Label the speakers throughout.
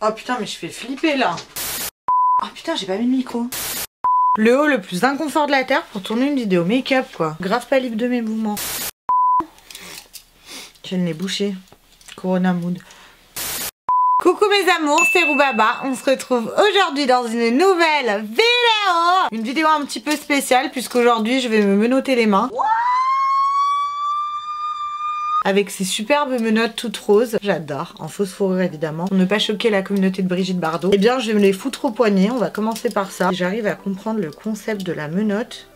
Speaker 1: Oh putain, mais je fais flipper là. Oh putain, j'ai pas mis le micro. Le haut le plus inconfort de la terre pour tourner une vidéo make-up quoi. Grave pas libre de mes mouvements. J'ai le nez bouché. Corona mood. Coucou mes amours, c'est Roubaba. On se retrouve aujourd'hui dans une nouvelle vidéo. Une vidéo un petit peu spéciale puisqu'aujourd'hui je vais me menotter les mains. Avec ces superbes menottes toutes roses. J'adore, en fausse fourrure évidemment. Pour ne pas choquer la communauté de Brigitte Bardot. Eh bien je vais me les foutre au poignet, on va commencer par ça. Si j'arrive à comprendre le concept de la menotte.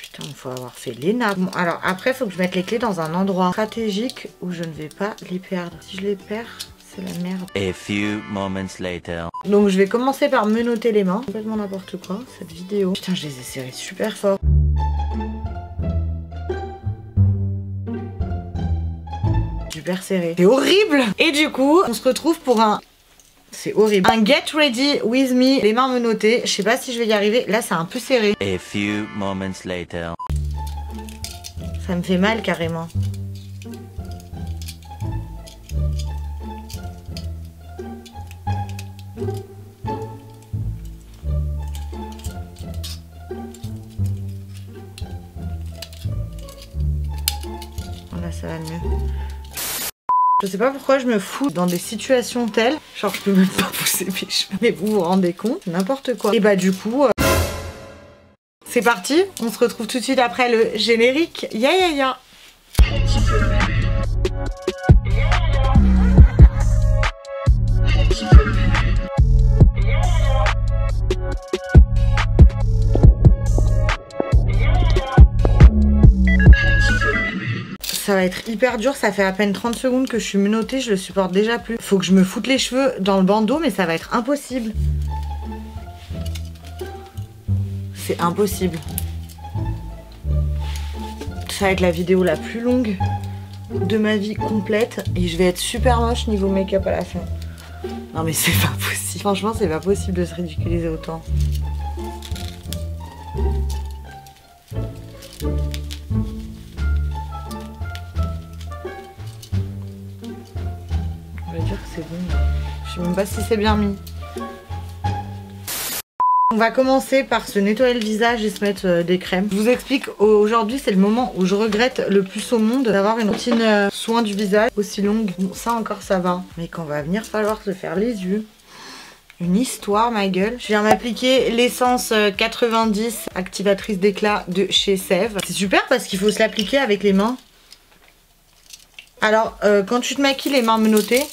Speaker 1: Putain, il faut avoir fait les nappes. Bon, alors après il faut que je mette les clés dans un endroit stratégique où je ne vais pas les perdre. Si je les perds, c'est la merde.
Speaker 2: A few moments later.
Speaker 1: Donc je vais commencer par menotter les mains. Complètement n'importe quoi cette vidéo. Putain, je les ai serrés super fort. Super serré. C'est horrible. Et du coup, on se retrouve pour un... C'est horrible. Un get ready with me, les mains menottées. Je sais pas si je vais y arriver. Là, c'est un peu serré.
Speaker 2: A few moments later.
Speaker 1: Ça me fait mal carrément. Là, ça va mieux. Je sais pas pourquoi je me fous dans des situations telles. Genre je peux même pas pousser mes cheveux. Mais vous vous rendez compte? N'importe quoi. Et bah du coup... c'est parti. On se retrouve tout de suite après le générique. Ya ya ya. Ça va être hyper dur, ça fait à peine 30 secondes que je suis menottée, je le supporte déjà plus. Faut que je me foute les cheveux dans le bandeau, mais ça va être impossible. C'est impossible. Ça va être la vidéo la plus longue de ma vie complète. Et je vais être super moche niveau make-up à la fin. Non mais c'est pas possible. Franchement, c'est pas possible de se ridiculiser autant. C'est bon. Je sais même pas si c'est bien mis. On va commencer par se nettoyer le visage et se mettre des crèmes. Je vous explique, aujourd'hui c'est le moment où je regrette le plus au monde d'avoir une routine soin du visage aussi longue. Bon, ça encore ça va. Mais quand va venir falloir se faire les yeux. Une histoire ma gueule. Je viens m'appliquer l'essence 90 activatrice d'éclat de chez Sèvres. C'est super parce qu'il faut se l'appliquer avec les mains. Alors quand tu te maquilles les mains menottées,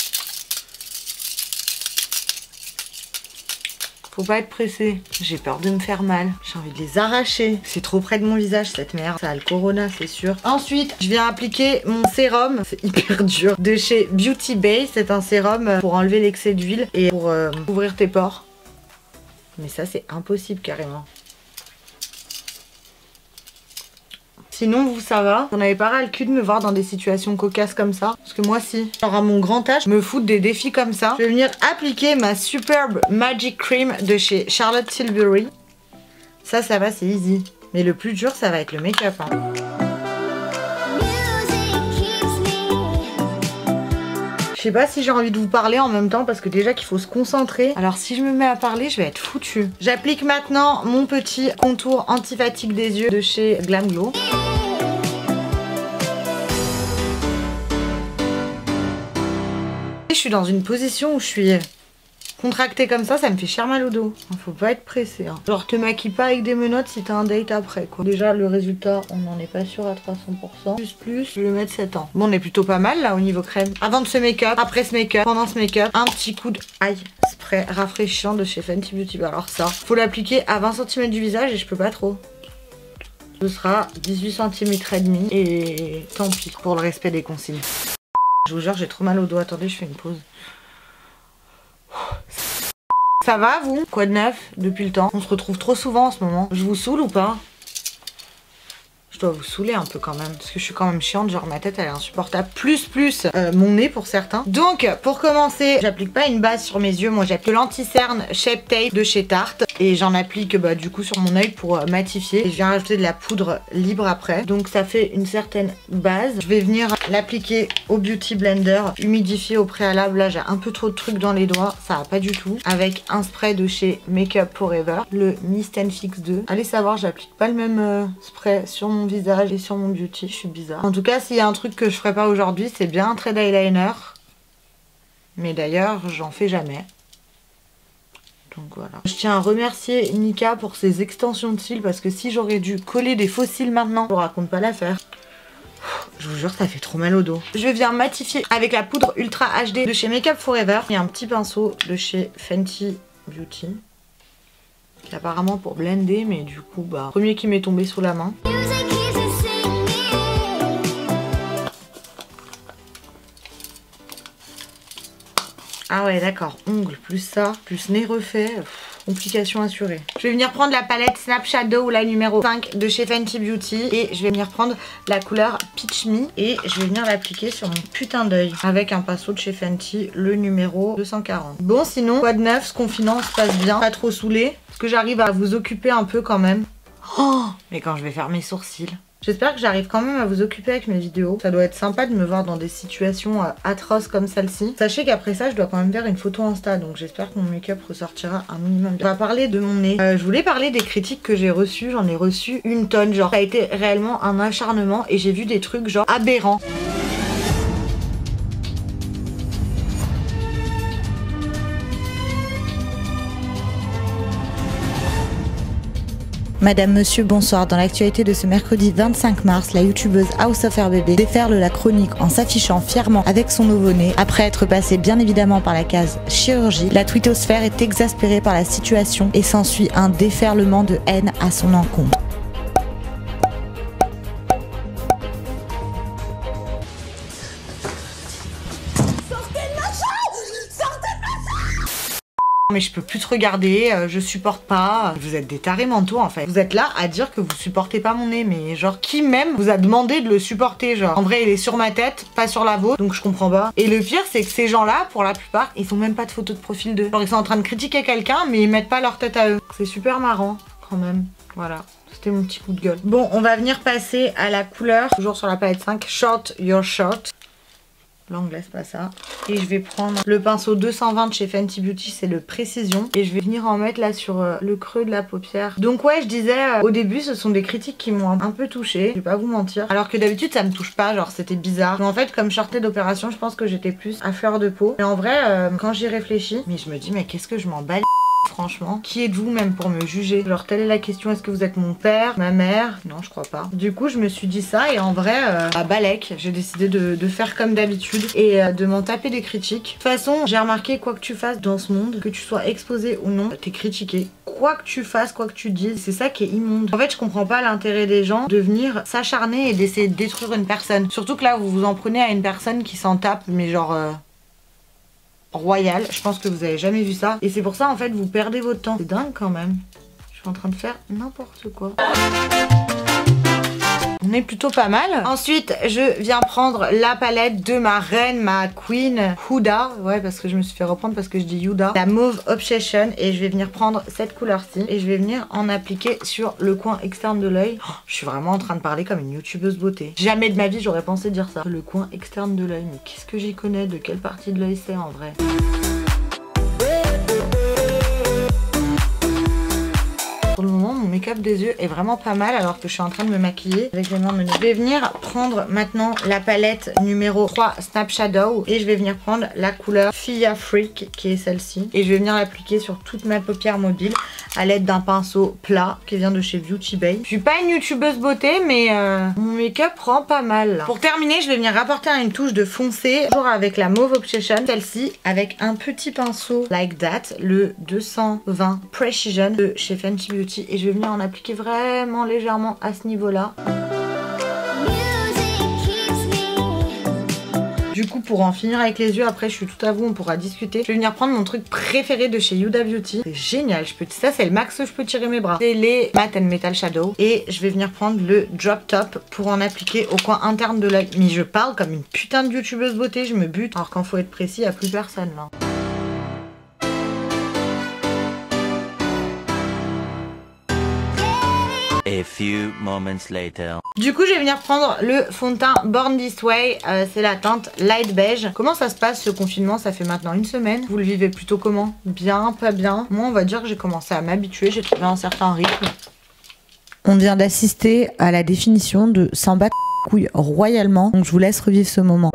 Speaker 1: faut pas être pressé. J'ai peur de me faire mal. J'ai envie de les arracher. C'est trop près de mon visage cette merde. Ça a le corona, c'est sûr. Ensuite, je viens appliquer mon sérum. C'est hyper dur. De chez Beauty Bay. C'est un sérum pour enlever l'excès d'huile et pour ouvrir tes pores. Mais ça, c'est impossible carrément. Sinon, vous, ça va? Vous n'avez pas ras le cul de me voir dans des situations cocasses comme ça? Parce que moi, si. Genre à mon grand âge, me foutre des défis comme ça. Je vais venir appliquer ma superbe Magic Cream de chez Charlotte Tilbury. Ça va, c'est easy. Mais le plus dur, ça va être le make-up. Hein. Je sais pas si j'ai envie de vous parler en même temps parce que déjà qu'il faut se concentrer. Alors si je me mets à parler, je vais être foutue. J'applique maintenant mon petit contour anti-fatigue des yeux de chez Glam Glow. Je suis dans une position où je suis contractée comme ça me fait cher mal au dos. Faut pas être pressé. Hein. Genre te maquille pas avec des menottes si t'as un date après quoi. Déjà le résultat, on n'en est pas sûr à 300%. Plus, je vais le mettre 7 ans. Bon, on est plutôt pas mal là au niveau crème. Avant de ce make-up, après ce make-up, pendant ce make-up, un petit coup de spray rafraîchissant de chez Fenty Beauty. Alors ça, faut l'appliquer à 20 cm du visage et je peux pas trop. Ce sera 18 cm et demi et tant pis pour le respect des consignes. Je vous jure, j'ai trop mal au dos. Attendez, je fais une pause. Ça va vous? Quoi de neuf depuis le temps? On se retrouve trop souvent en ce moment. Je vous saoule ou pas? Je dois vous saouler un peu quand même. Parce que je suis quand même chiante. Genre ma tête elle est insupportable. Plus mon nez pour certains. Donc pour commencer, j'applique pas une base sur mes yeux. Moi j'applique l'anti-cerne Shape Tape de chez Tarte. Et j'en applique bah, du coup sur mon œil pour matifier. Et je viens rajouter de la poudre libre après. Donc ça fait une certaine base. Je vais venir l'appliquer au Beauty Blender, humidifier au préalable. Là j'ai un peu trop de trucs dans les doigts, ça va pas du tout. Avec un spray de chez Make Up Forever, le Mist & Fix 2. Allez savoir, j'applique pas le même spray sur mon visage et sur mon beauty, je suis bizarre. En tout cas, s'il y a un truc que je ferai pas aujourd'hui, c'est bien un trait d'eyeliner. Mais d'ailleurs, j'en fais jamais. Donc voilà. Je tiens à remercier Nika pour ses extensions de cils parce que si j'aurais dû coller des faux cils maintenant, je vous raconte pas l'affaire. Je vous jure, ça fait trop mal au dos. Je viens matifier avec la poudre Ultra HD de chez Make Up Forever. Il y a un petit pinceau de chez Fenty Beauty. Qui est apparemment pour blender, mais du coup, bah, premier qui m'est tombé sous la main. Ah ouais, d'accord. Ongles, plus ça, plus nez refait. Complication assurée. Je vais venir prendre la palette Snap Shadow, la numéro 5 de chez Fenty Beauty. Et je vais venir prendre la couleur Peach Me. Et je vais venir l'appliquer sur mon putain d'œil. Avec un pinceau de chez Fenty, le numéro 240. Bon, sinon, quoi de neuf, ce confinement se passe bien. Pas trop saoulé. Est-ce que j'arrive à vous occuper un peu quand même? Oh, mais quand je vais faire mes sourcils. J'espère que j'arrive quand même à vous occuper avec mes vidéos. Ça doit être sympa de me voir dans des situations atroces comme celle-ci. Sachez qu'après ça, je dois quand même faire une photo Insta. Donc j'espère que mon make-up ressortira un minimum bien. On va parler de mon nez. Je voulais parler des critiques que j'ai reçues. J'en ai reçu une tonne. Genre, ça a été réellement un acharnement. Et j'ai vu des trucs genre aberrants.
Speaker 3: Madame, monsieur, bonsoir. Dans l'actualité de ce mercredi 25 mars, la youtubeuse House of RBB déferle la chronique en s'affichant fièrement avec son nouveau-né. Après être passée bien évidemment par la case chirurgie, la twittosphère est exaspérée par la situation et s'ensuit un déferlement de haine à son encontre.
Speaker 1: Mais je peux plus te regarder, je supporte pas. Vous êtes des tarés mentaux en fait. Vous êtes là à dire que vous supportez pas mon nez, mais genre qui même vous a demandé de le supporter? Genre en vrai il est sur ma tête, pas sur la vôtre, donc je comprends pas. Et le pire c'est que ces gens là, pour la plupart, ils font même pas de photos de profil d'eux. Genre ils sont en train de critiquer quelqu'un mais ils mettent pas leur tête à eux. C'est super marrant quand même. Voilà. C'était mon petit coup de gueule. Bon, on va venir passer à la couleur, toujours sur la palette 5, Short Your Shot. L'anglais c'est pas ça. Et je vais prendre le pinceau 220 de chez Fenty Beauty, c'est le Précision. Et je vais venir en mettre là sur le creux de la paupière. Donc ouais, je disais au début ce sont des critiques qui m'ont un peu touchée, je vais pas vous mentir. Alors que d'habitude ça me touche pas, genre c'était bizarre. Mais en fait comme je sortais d'opération, je pense que j'étais plus à fleur de peau. Et en vrai quand j'y réfléchis, mais je me dis mais qu'est-ce que je m'en bats. Franchement, qui êtes-vous même pour me juger? Genre telle est la question, est-ce que vous êtes mon père, ma mère? Non, je crois pas. Du coup, je me suis dit ça et en vrai, à Balek, j'ai décidé de faire comme d'habitude et de m'en taper des critiques. De toute façon, j'ai remarqué quoi que tu fasses dans ce monde, que tu sois exposé ou non, t'es critiqué. Quoi que tu fasses, quoi que tu dises, c'est ça qui est immonde. En fait, je comprends pas l'intérêt des gens de venir s'acharner et d'essayer de détruire une personne. Surtout que là, vous vous en prenez à une personne qui s'en tape, mais genre... royal, je pense que vous avez jamais vu ça et c'est pour ça en fait vous perdez votre temps. C'est dingue quand même, je suis en train de faire n'importe quoi. On est plutôt pas mal. Ensuite, je viens prendre la palette de ma reine, ma queen, Huda. Ouais, parce que je me suis fait reprendre parce que je dis Yuda. La Mauve Obsession. Et je vais venir prendre cette couleur-ci. Et je vais venir en appliquer sur le coin externe de l'œil. Oh, je suis vraiment en train de parler comme une youtubeuse beauté. Jamais de ma vie, j'aurais pensé dire ça. Le coin externe de l'œil. Mais qu'est-ce que j'y connais? De quelle partie de l'œil c'est en vrai? Pour le moment, mon make-up des yeux est vraiment pas mal alors que je suis en train de me maquiller avec les mains menues. Je vais venir prendre maintenant la palette numéro 3 Snap Shadow et je vais venir prendre la couleur Fia Freak qui est celle-ci. Et je vais venir l'appliquer sur toute ma paupière mobile à l'aide d'un pinceau plat qui vient de chez Beauty Bay. Je suis pas une youtubeuse beauté mais mon make-up rend pas mal là. Pour terminer, je vais venir apporter une touche de foncé, toujours avec la Mauve Obsession, celle-ci avec un petit pinceau like that, le 220 Precision de chez Fenty Beauty. Et je vais venir en appliquer vraiment légèrement à ce niveau-là. Du coup, pour en finir avec les yeux, après je suis tout à vous, on pourra discuter. Je vais venir prendre mon truc préféré de chez Huda Beauty. C'est génial, ça c'est le max que je peux tirer mes bras. C'est les Matte & Metal Shadow. Et je vais venir prendre le Drop Top pour en appliquer au coin interne de l'œil. Mais je parle comme une putain de youtubeuse beauté, je me bute. Alors quand faut être précis, il n'y a plus personne là.
Speaker 2: A few moments later.
Speaker 1: Du coup, je vais venir prendre le fond de teint Born This Way. C'est la teinte light beige. Comment ça se passe ce confinement? Ça fait maintenant une semaine. Vous le vivez plutôt comment? Bien, pas bien? Moi, on va dire que j'ai commencé à m'habituer. J'ai trouvé un certain rythme.
Speaker 3: On vient d'assister à la définition de s'en battre couilles royalement. Donc je vous laisse revivre ce moment.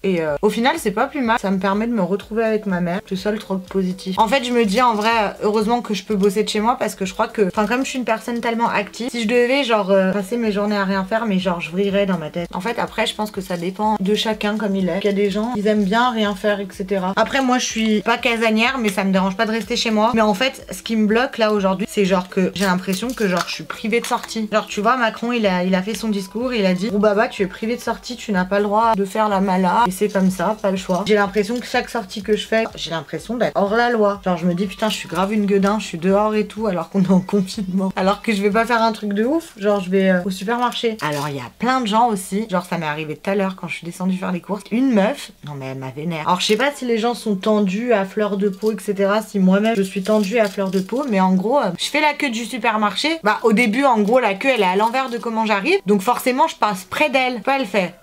Speaker 1: Et au final, c'est pas plus mal. Ça me permet de me retrouver avec ma mère. C'est ça le truc positif. En fait, je me dis en vrai, heureusement que je peux bosser de chez moi parce que je crois que, enfin, comme je suis une personne tellement active, si je devais genre passer mes journées à rien faire, mais genre je vrillerais dans ma tête. En fait, après, je pense que ça dépend de chacun comme il est. Il y a des gens, ils aiment bien rien faire, etc. Après, moi, je suis pas casanière, mais ça me dérange pas de rester chez moi. Mais en fait, ce qui me bloque là aujourd'hui, c'est genre que j'ai l'impression que genre je suis privée de sortie. Genre, tu vois, Macron, il a fait son discours, il a dit, Roubaba, tu es privée de sortie, tu n'as pas le droit de faire la mala. C'est comme ça, pas le choix. J'ai l'impression que chaque sortie que je fais, j'ai l'impression d'être hors la loi. Genre je me dis putain, je suis grave une gueudin, je suis dehors et tout alors qu'on est en confinement. Alors que je vais pas faire un truc de ouf, genre je vais au supermarché. Alors il y a plein de gens aussi, genre ça m'est arrivé tout à l'heure quand je suis descendue faire les courses. Une meuf, non mais elle m'a vénère. Alors je sais pas si les gens sont tendus à fleur de peau, etc. Si moi-même je suis tendue à fleur de peau, mais en gros, je fais la queue du supermarché. Bah au début, en gros, la queue elle est à l'envers de comment j'arrive. Donc forcément, je passe près d'elle. Pas elle fait.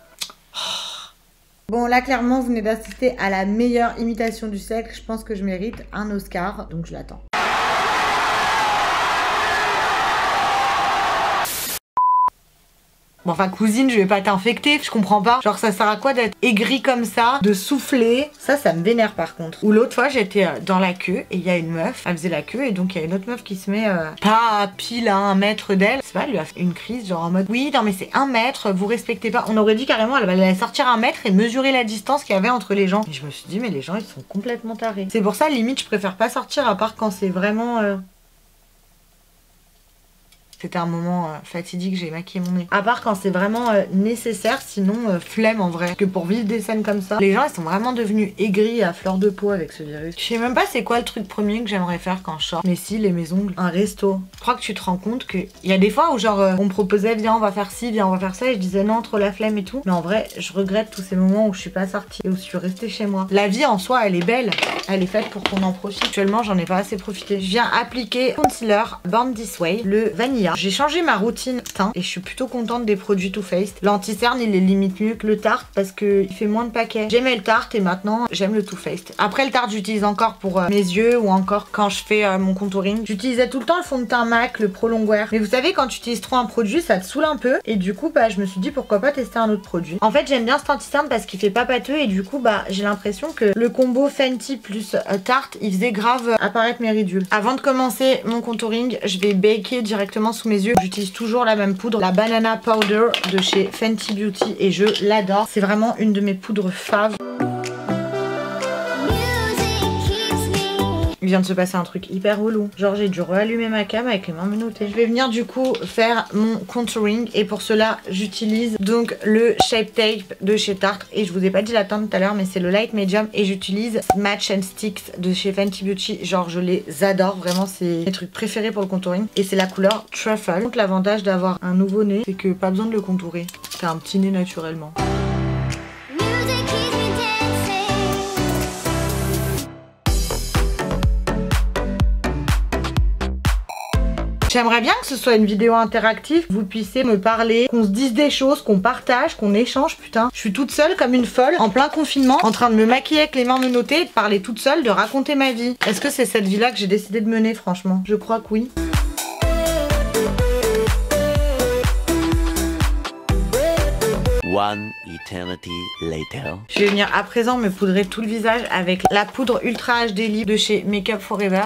Speaker 1: Bon là clairement vous venez d'assister à la meilleure imitation du siècle. Je pense que je mérite un Oscar, donc je l'attends. Bon enfin cousine, je vais pas t'infecter, je comprends pas. Genre ça sert à quoi d'être aigri comme ça, de souffler? Ça me vénère par contre. Ou l'autre fois j'étais dans la queue et il y a une meuf, elle faisait la queue et donc il y a une autre meuf qui se met pas pile à 1 mètre d'elle. C'est pas, elle lui a fait une crise genre en mode oui non mais c'est 1 mètre, vous respectez pas. On aurait dit carrément elle allait sortir 1 mètre et mesurer la distance qu'il y avait entre les gens. Et je me suis dit mais les gens ils sont complètement tarés. C'est pour ça limite je préfère pas sortir à part quand c'est vraiment... C'était un moment fatidique, j'ai maquillé mon nez. À part quand c'est vraiment nécessaire, sinon flemme en vrai. Parce que pour vivre des scènes comme ça, les gens ils sont vraiment devenus aigris à fleur de peau avec ce virus. Je sais même pas c'est quoi le truc premier que j'aimerais faire quand je sors. Mais si, les maisons, un resto. Je crois que tu te rends compte qu'il y a des fois où genre on me proposait viens on va faire ci, viens on va faire ça et je disais non trop la flemme et tout. Mais en vrai je regrette tous ces moments où je suis pas sortie et où je suis restée chez moi. La vie en soi elle est belle, elle est faite pour qu'on en profite. Actuellement j'en ai pas assez profité. Je viens appliquer concealer Born This Way, le vanilla. J'ai changé ma routine teint et je suis plutôt contente des produits Too Faced. L'anti-cerne il est limite mieux que le Tarte parce qu'il fait moins de paquets. J'aimais le Tarte et maintenant j'aime le Too Faced. Après le Tarte j'utilise encore pour mes yeux ou encore quand je fais mon contouring. J'utilisais tout le temps le fond de teint MAC, le Pro Longwear. Mais vous savez quand tu utilises trop un produit ça te saoule un peu et du coup bah je me suis dit pourquoi pas tester un autre produit. En fait j'aime bien cet anti-cerne parce qu'il fait pas pâteux et du coup bah j'ai l'impression que le combo Fenty plus Tarte il faisait grave apparaître mes ridules. Avant de commencer mon contouring je vais baker directement sous mes yeux. J'utilise toujours la même poudre, la Banana Powder de chez Fenty Beauty et je l'adore. C'est vraiment une de mes poudres fave. Il vient de se passer un truc hyper relou. Genre j'ai dû rallumer ma cam avec les mains menottées. Je vais venir du coup faire mon contouring et pour cela j'utilise donc le Shape Tape de chez Tarte et je vous ai pas dit la teinte tout à l'heure mais c'est le Light Medium et j'utilise Match and Sticks de chez Fenty Beauty. Genre je les adore, vraiment c'est mes trucs préférés pour le contouring et c'est la couleur Truffle. Donc l'avantage d'avoir un nouveau nez c'est que pas besoin de le contourer. T'as un petit nez naturellement. J'aimerais bien que ce soit une vidéo interactive, que vous puissiez me parler, qu'on se dise des choses, qu'on partage, qu'on échange, putain. Je suis toute seule comme une folle, en plein confinement, en train de me maquiller avec les mains menottées, de parler toute seule, de raconter ma vie. Est-ce que c'est cette vie-là que j'ai décidé de mener, franchement? Je crois que oui.
Speaker 2: One eternity later.
Speaker 1: Je vais venir à présent me poudrer tout le visage avec la poudre Ultra HD Lip de chez Make Up Forever.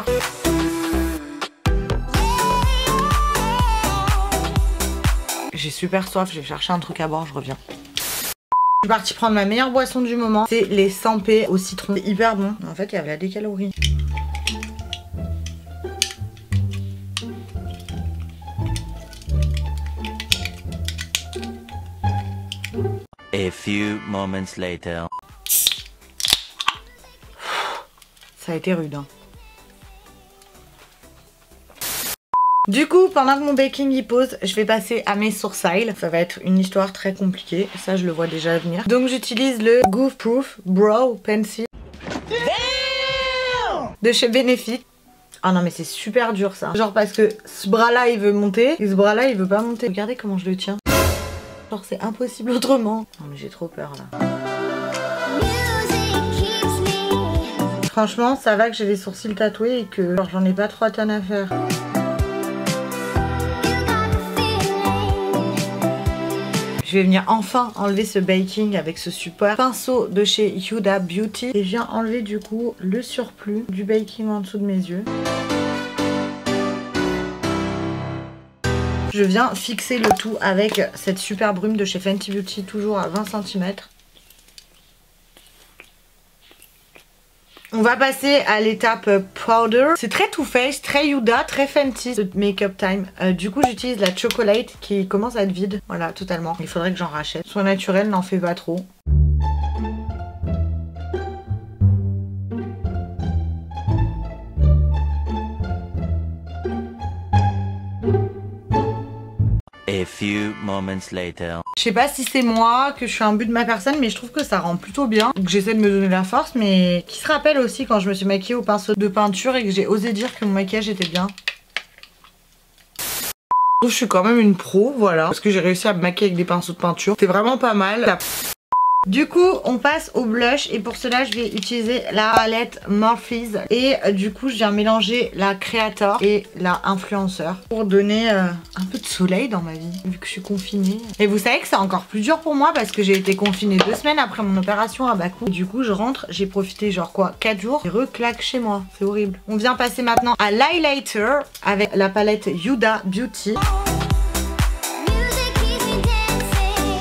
Speaker 1: J'ai super soif, je vais chercher un truc à boire, je reviens. Je suis partie prendre ma meilleure boisson du moment, c'est les 100p au citron. C'est hyper bon. En fait, il y avait des calories.
Speaker 2: A few moments later.
Speaker 1: Ça a été rude, hein. Du coup, pendant que mon baking y pose, je vais passer à mes sourcils. Ça va être une histoire très compliquée, ça je le vois déjà venir. Donc j'utilise le Goof Proof Brow Pencil de chez Benefit. Ah non mais c'est super dur ça. Genre parce que ce bras là il veut monter et ce bras là il veut pas monter. Regardez comment je le tiens. Genre c'est impossible autrement. Non mais j'ai trop peur là. Franchement ça va que j'ai les sourcils tatoués et que genre j'en ai pas 3 tonnes à faire. Je vais venir enfin enlever ce baking avec ce super pinceau de chez Huda Beauty. Et je viens enlever du coup le surplus du baking en dessous de mes yeux. Je viens fixer le tout avec cette super brume de chez Fenty Beauty, toujours à 20 cm. On va passer à l'étape powder. C'est très Too Faced, très Huda, très Fenty ce Makeup Time. Du coup j'utilise la Chocolate qui commence à être vide. Voilà, totalement. Il faudrait que j'en rachète. Soin naturel, n'en fais pas trop.
Speaker 2: A few moments later.
Speaker 1: Je sais pas si c'est moi, que je suis un but de ma personne, mais je trouve que ça rend plutôt bien. Donc j'essaie de me donner la force, mais qui se rappelle aussi quand je me suis maquillée au pinceau de peinture et que j'ai osé dire que mon maquillage était bien. Je suis quand même une pro, voilà, parce que j'ai réussi à me maquiller avec des pinceaux de peinture. C'est vraiment pas mal. Du coup, on passe au blush et pour cela, je vais utiliser la palette Morphe et du coup, je viens mélanger la Creator et la Influencer pour donner un peu de soleil dans ma vie, vu que je suis confinée. Et vous savez que c'est encore plus dur pour moi parce que j'ai été confinée 2 semaines après mon opération à Bakou. Du coup, je rentre, j'ai profité genre quoi, 4 jours et reclaque chez moi. C'est horrible. On vient passer maintenant à l'highlighter avec la palette Huda Beauty.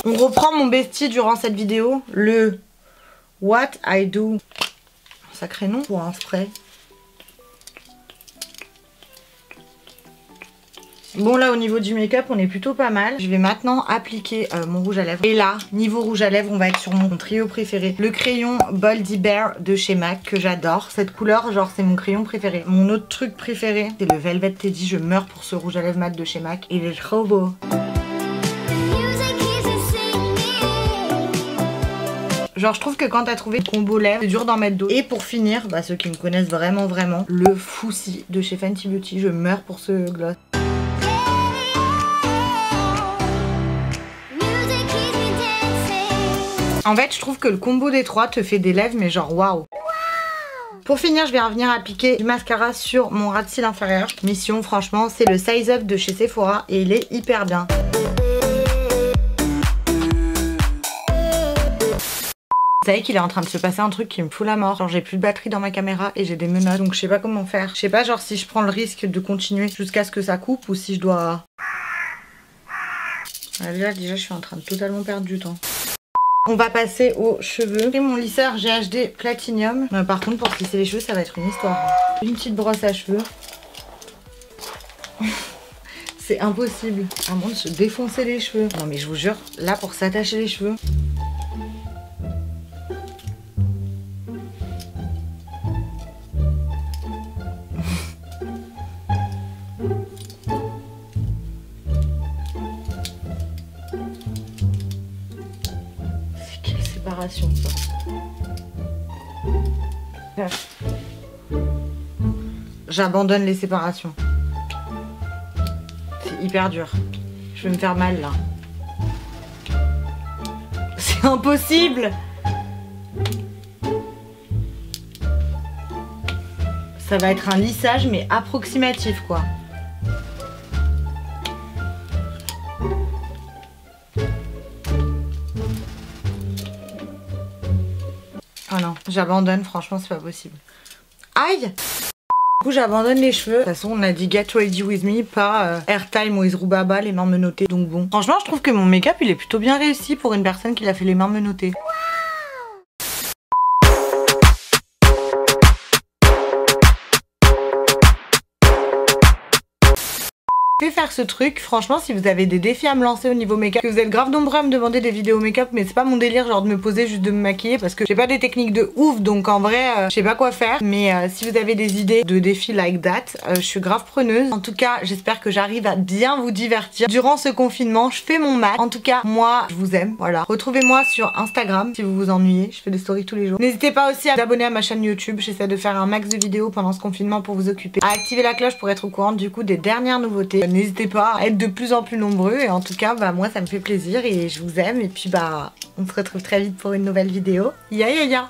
Speaker 1: On reprend mon bestie durant cette vidéo, le What I Do. Sacré nom pour un spray. Bon là au niveau du make-up on est plutôt pas mal. Je vais maintenant appliquer mon rouge à lèvres. Et là, niveau rouge à lèvres, on va être sur mon trio préféré. Le crayon Boldy Bear de chez MAC que j'adore. Cette couleur, genre c'est mon crayon préféré. Mon autre truc préféré, c'est le Velvet Teddy. Je meurs pour ce rouge à lèvres mat de chez MAC. Il est trop beau. Genre je trouve que quand t'as trouvé le combo lèvres, c'est dur d'en mettre d'autres. Et pour finir, bah ceux qui me connaissent vraiment, le Foussi de chez Fenty Beauty. Je meurs pour ce gloss. En fait, je trouve que le combo des trois te fait des lèvres, mais genre waouh. Pour finir, je vais revenir appliquer du mascara sur mon ras de cils inférieur. Mission, franchement, c'est le Size Up de chez Sephora et il est hyper bien. Vous savez qu'il est en train de se passer un truc qui me fout la mort. Genre j'ai plus de batterie dans ma caméra et j'ai des menottes. Donc je sais pas comment faire. Je sais pas genre si je prends le risque de continuer jusqu'à ce que ça coupe ou si je dois... Là déjà je suis en train de totalement perdre du temps. On va passer aux cheveux. J'ai mon lisseur GHD Platinum. Par contre pour se lisser les cheveux ça va être une histoire. Une petite brosse à cheveux. C'est impossible. À moins de se défoncer les cheveux. Non mais je vous jure, là pour s'attacher les cheveux... séparation ça. J'abandonne les séparations. C'est hyper dur. Je vais me faire mal là. C'est impossible. Ça va être un lissage mais approximatif quoi. Oh non, j'abandonne, franchement c'est pas possible. Aïe! Du coup j'abandonne les cheveux. De toute façon on a dit Get Ready With Me, pas Airtime with Rubaba, les mains menottées, donc bon. Franchement je trouve que mon make-up il est plutôt bien réussi pour une personne qui a fait les mains menottées. Je vais faire ce truc, franchement si vous avez des défis à me lancer au niveau make-up, que vous êtes grave nombreux à me demander des vidéos make-up, mais c'est pas mon délire genre de me poser juste de me maquiller parce que j'ai pas des techniques de ouf, donc en vrai je sais pas quoi faire, mais si vous avez des idées de défis like that, je suis grave preneuse. En tout cas j'espère que j'arrive à bien vous divertir durant ce confinement, je fais mon max. En tout cas moi je vous aime, voilà. Retrouvez-moi sur Instagram si vous vous ennuyez, je fais des stories tous les jours. N'hésitez pas aussi à vous abonner à ma chaîne YouTube, j'essaie de faire un max de vidéos pendant ce confinement pour vous occuper, à activer la cloche pour être au courant du coup des dernières nouveautés. N'hésitez pas à être de plus en plus nombreux et en tout cas bah moi ça me fait plaisir et je vous aime et puis bah on se retrouve très vite pour une nouvelle vidéo. Ya ya ya.